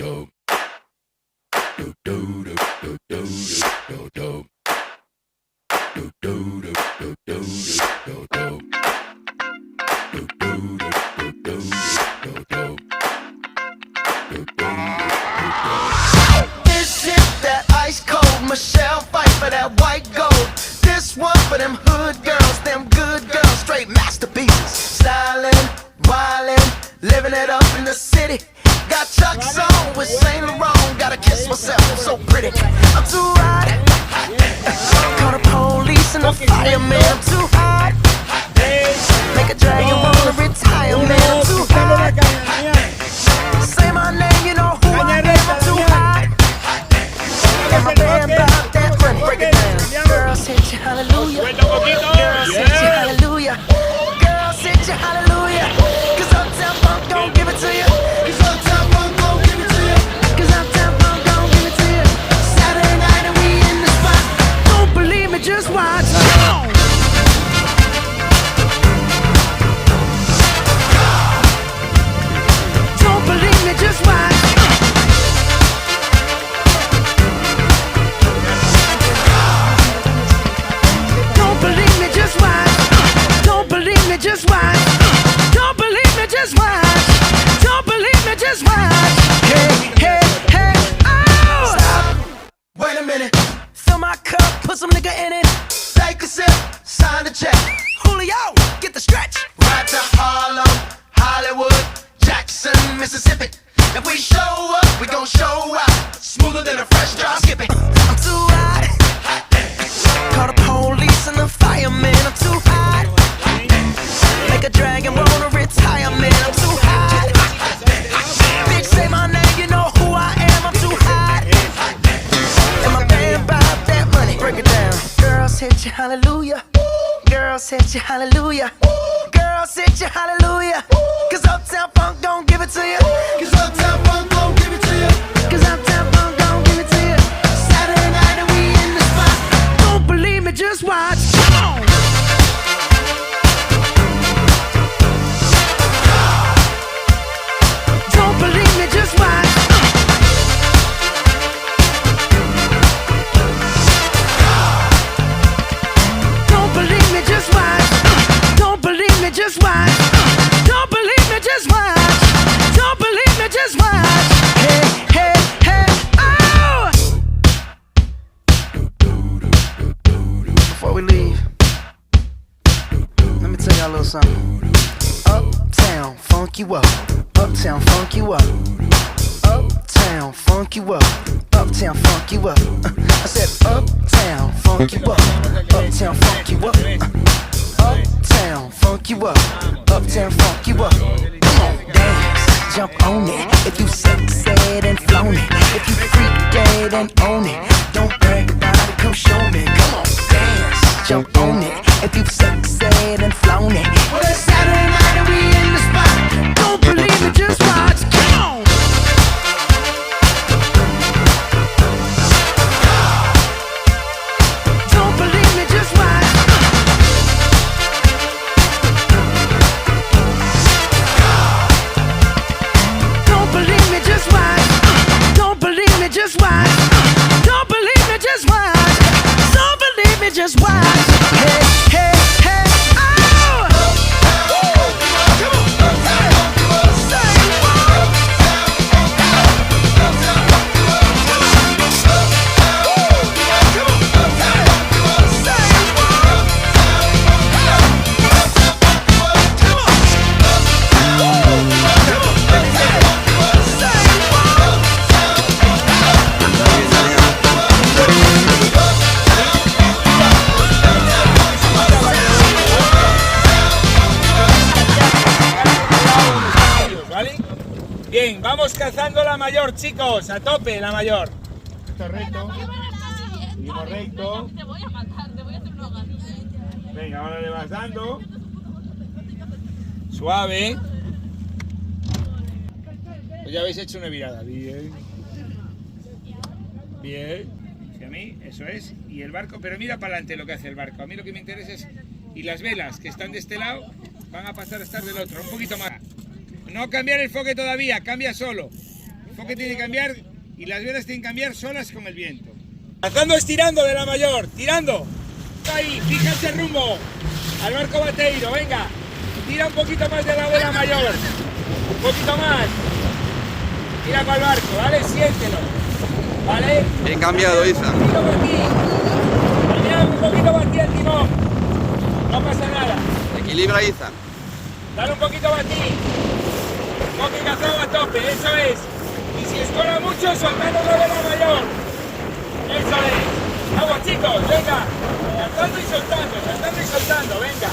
This is that ice cold Michelle fight for that white gold. This one for them hood girls, them good girls, straight masterpieces. Stylin', wildin', living it up in the city. Got Chuck's on with Saint Laurent. Gotta kiss myself, I'm so pretty. I'm too hot. Call the police and the fireman. I'm too hot. Make a dragon wanna retire, man. I'm too hot. Say my name, you know who I am. I'm too hot. And my band about that money. Break it down. Girls hit you, hallelujah. Girls hit you, hallelujah. Girls hit you, hallelujah. Cause Uptown Funk don't give it to you. Cause Uptown Funk don't give it to you. Cause Uptown Funk don't give it to you. Saturday night and we in the spot. Don't believe me, just watch. Don't believe me, just watch. Don't believe me, just watch. Don't believe me, just watch. Don't believe me, just watch. Don't believe me, just watch. Hey, hey, hey, oh! Stop. Wait a minute. Fill my cup, put some nigga in it. Take a sip, sign the check. Julio, get the stretch. Right to Harlem, Hollywood, Jackson, Mississippi. If we show up, we gon' show out. Smoother than a fresh drop skipping. I'm too hot. Call the police and the fireman. I'm too hot. Make a dragon wanna retire, man. I'm too hot. Bitch, say my name, you know who I am. I'm too hot. And my band bout that money. Break it down. Girls hit you, hallelujah. Girls hit you, hallelujah. Girls hit you, hallelujah. Cause Uptown Funk don't give it to you. Cause Uptown Funk don't give it to you. Cause Uptown Funk don't give it to you. Saturday night and we in the spot. Don't believe me, just watch. Come on. Don't believe me, just watch. Don't believe me, just watch. Don't believe me, just watch. Don't believe me, just watch. Don't believe me, just watch. Hey, hey, hey, oh! Before we leave, let me tell y'all a little something. Uptown, funk you up. Uptown, funk you up. Uptown, funk you up. Uptown, funk you up. I said uptown, funk you up. Uptown, funk you up. Uptown, funk you up. Uptown, funk you up. Come on, dance, jump on it. If you sexed and flown it. If you freak dead and own it. Don't brag about it, come show me. Come on, dance, jump on it. If you sexed and flown it. Well, it's Saturday night and we in the spot. Don't believe it, just watch. Come on. Don't believe me, just watch. Don't believe me, just watch. Don't believe me, just watch. Don't believe me, just watch. Don't believe me, just watch. Hey, hey, hey, oh! Bien, vamos cazando la mayor, chicos, a tope la mayor. Esto es recto. Seguimos recto. Te voy a matar, te voy a hacer una hogadilla. Venga, ahora le vas dando. Suave. Pues ya habéis hecho una virada. Bien. Bien. Hacia mí, eso es. Y el barco, pero mira para adelante lo que hace el barco. A mí lo que me interesa es... Y las velas que están de este lado van a pasar a estar del otro. Un poquito más. No cambiar el enfoque todavía, cambia solo. enfoque tiene que cambiar y las velas tienen que cambiar solas con el viento. Lanzando, estirando de la mayor, tirando. Ahí, fíjate el rumbo. Al barco bateiro, venga. Tira un poquito más de la vela mayor. Un poquito más. Tira para el barco, ¿vale? Siéntelo. ¿Vale? Bien cambiado, Iza. Un poquito para ti. Mira, un poquito para ti el timón. No pasa nada. Equilibra, Iza. Dale un poquito para ti. Coque cazado a tope, eso es. Y si escora mucho, soltando la vela mayor. Eso es. Vamos chicos, venga. Saltando y soltando, venga.